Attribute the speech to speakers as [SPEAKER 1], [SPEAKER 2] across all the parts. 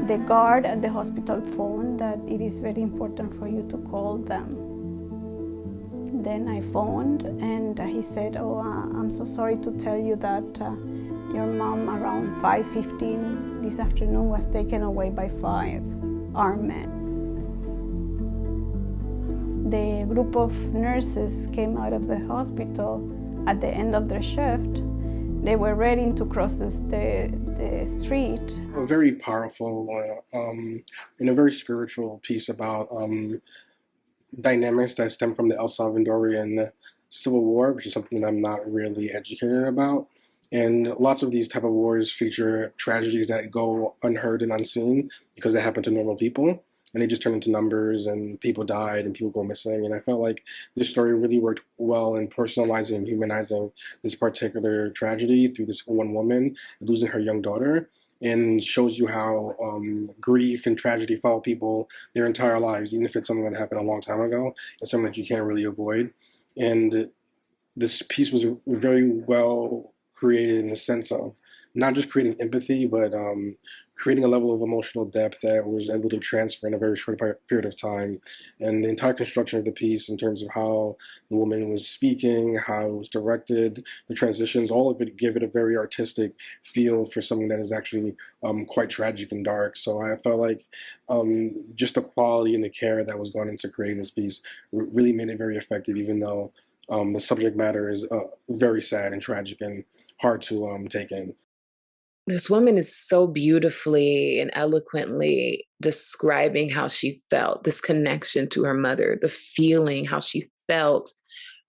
[SPEAKER 1] The guard at the hospital phoned that it is very important for you to call them. Then I phoned and he said, I'm so sorry to tell you that your mom around 5:15 this afternoon was taken away by 5 armed men. The group of nurses came out of the hospital at the end of their shift. They were ready to cross the street.
[SPEAKER 2] A very powerful and a very spiritual piece about dynamics that stem from the El Salvadorian Civil War, which is something that I'm not really educated about. And lots of these type of wars feature tragedies that go unheard and unseen because they happen to normal people. And they just turn into numbers, and people died and people go missing. And I felt like this story really worked well in personalizing and humanizing this particular tragedy through this one woman losing her young daughter, and shows you how grief and tragedy follow people their entire lives, even if it's something that happened a long time ago. It's something that you can't really avoid. And this piece was very well created in the sense of not just creating empathy, but creating a level of emotional depth that was able to transfer in a very short period of time. And the entire construction of the piece in terms of how the woman was speaking, how it was directed, the transitions, all of it give it a very artistic feel for something that is actually quite tragic and dark. So I felt like just the quality and the care that was gone into creating this piece really made it very effective, even though the subject matter is very sad and tragic and hard to take in.
[SPEAKER 3] This woman is so beautifully and eloquently describing how she felt, this connection to her mother, the feeling, how she felt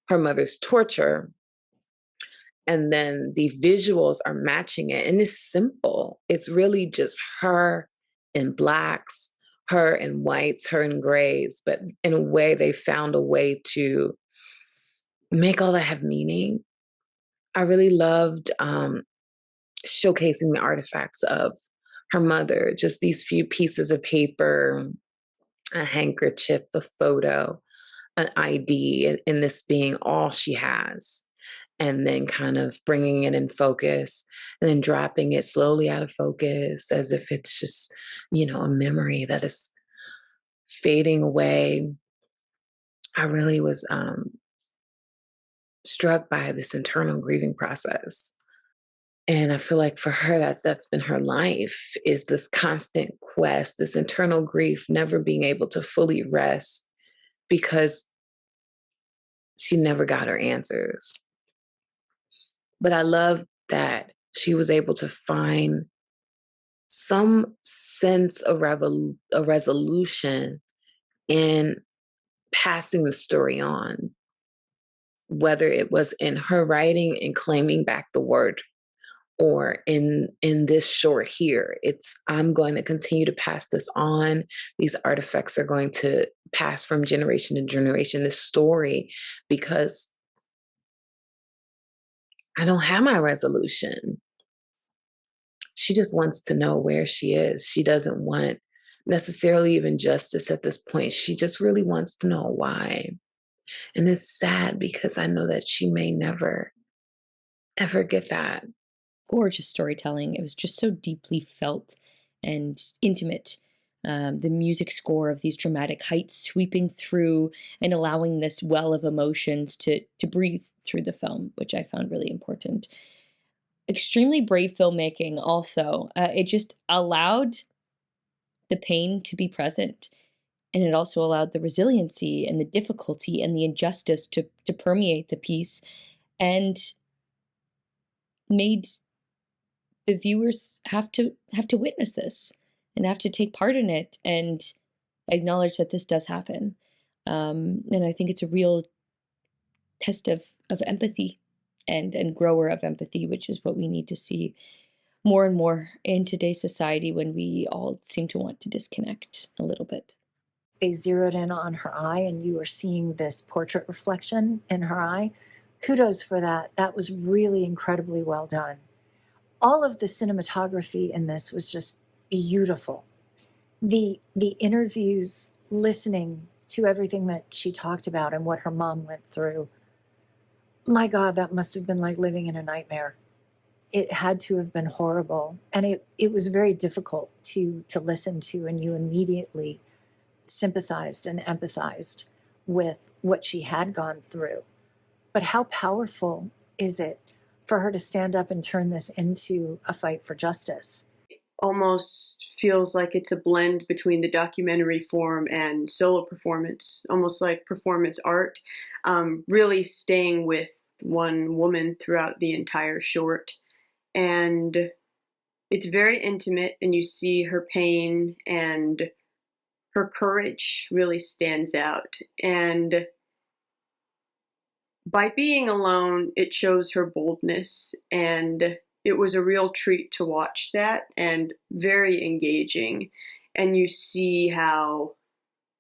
[SPEAKER 3] her mother's torture. And then the visuals are matching it. And it's simple. It's really just her in blacks, her in whites, her in grays. But in a way, they found a way to make all that have meaning. I really loved showcasing the artifacts of her mother, just these few pieces of paper, a handkerchief, a photo, an ID, and this being all she has. And then kind of bringing it in focus and then dropping it slowly out of focus as if it's just, a memory that is fading away. I really was struck by this internal grieving process. And I feel like for her, that's been her life, is this constant quest, this internal grief, never being able to fully rest because she never got her answers. But I love that she was able to find some sense of a resolution in passing the story on, whether it was in her writing and claiming back the word, or in this short here. I'm going to continue to pass this on. These artifacts are going to pass from generation to generation, this story, because I don't have my resolution. She just wants to know where she is. She doesn't want necessarily even justice at this point. She just really wants to know why. And it's sad because I know that she may never, ever get that.
[SPEAKER 4] Gorgeous storytelling. It was just so deeply felt and intimate. The music score of these dramatic heights sweeping through and allowing this well of emotions to breathe through the film, which I found really important. Extremely brave filmmaking also. It just allowed the pain to be present. And it also allowed the resiliency and the difficulty and the injustice to permeate the piece, and made the viewers have to witness this and have to take part in it and acknowledge that this does happen. And I think it's a real test of empathy and grower of empathy, which is what we need to see more and more in today's society when we all seem to want to disconnect a little bit.
[SPEAKER 5] They zeroed in on her eye and you were seeing this portrait reflection in her eye. Kudos for that. That was really incredibly well done. All of the cinematography in this was just beautiful. The interviews, listening to everything that she talked about and what her mom went through. My God, that must have been like living in a nightmare. it had to have been horrible. And it was very difficult to listen to, and you immediately sympathized and empathized with what she had gone through. But how powerful is it for her to stand up and turn this into a fight for justice?
[SPEAKER 6] Almost feels like it's a blend between the documentary form and solo performance, almost like performance art, really staying with one woman throughout the entire short. And it's very intimate, and you see her pain, and her courage really stands out. And by being alone, it shows her boldness, and it was a real treat to watch that, and very engaging. And you see how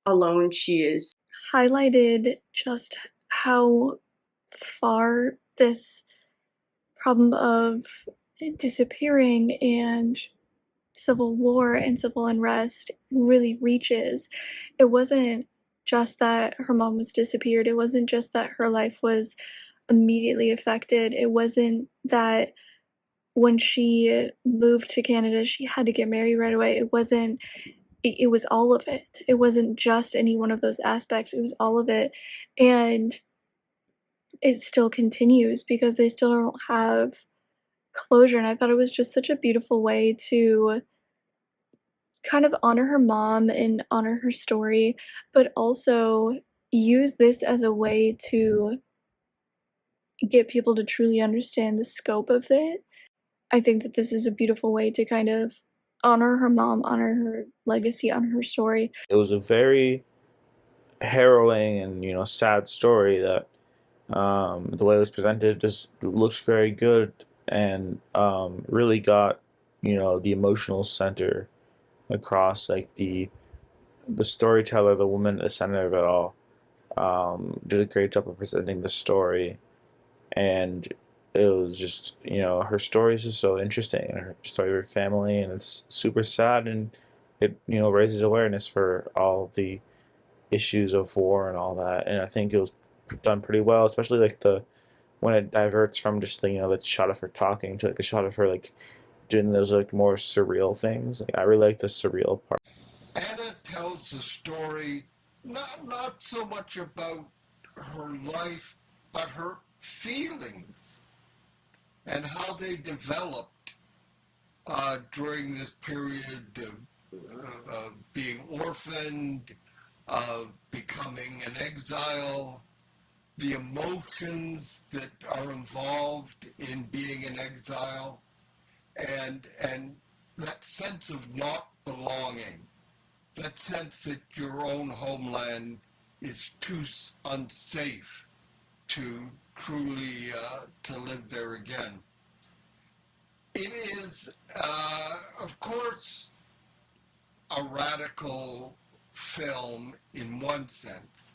[SPEAKER 6] alone she is.
[SPEAKER 7] Highlighted just how far this problem of disappearing and civil war and civil unrest really reaches. It wasn't just that her mom was disappeared. It wasn't just that her life was immediately affected. It wasn't that when she moved to Canada, she had to get married right away. It wasn't, it was all of it. It wasn't just any one of those aspects. It was all of it. And it still continues because they still don't have closure. And I thought it was just such a beautiful way to kind of honor her mom and honor her story, but also use this as a way to get people to truly understand the scope of it. I think that this is a beautiful way to kind of honor her mom, honor her legacy, honor her story.
[SPEAKER 8] It was a very harrowing and sad story that the way it was presented just looks very good and really got the emotional center across, like the storyteller, the woman at the center of it all, did a great job of presenting the story. And it was just her story is just so interesting, and her story of her family, and it's super sad, and it raises awareness for all the issues of war and all that. And I think it was done pretty well, especially like the when it diverts from just the shot of her talking to like the shot of her like doing those like more surreal things. Like, I really like the surreal part.
[SPEAKER 9] Anna tells the story not so much about her life, but her feelings and how they developed during this period of being orphaned, of becoming an exile, the emotions that are involved in being an exile, and that sense of not belonging, that sense that your own homeland is too unsafe to truly to live there again. It is, of course, a radical film in one sense,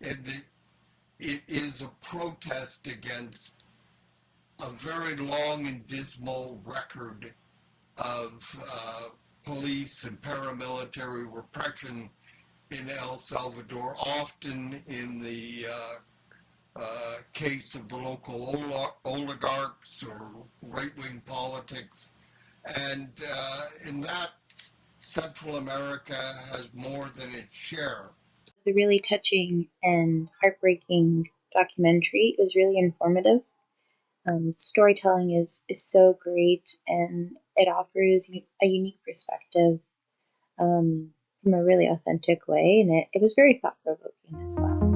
[SPEAKER 9] in that it is a protest against a very long and dismal record of police and paramilitary repression in El Salvador, often in the case of the local oligarchs or right-wing politics. And in that, Central America has more than its share.
[SPEAKER 10] It's a really touching and heartbreaking documentary. It was really informative. The storytelling is so great, and it offers a unique perspective from a really authentic way, and it was very thought-provoking as well.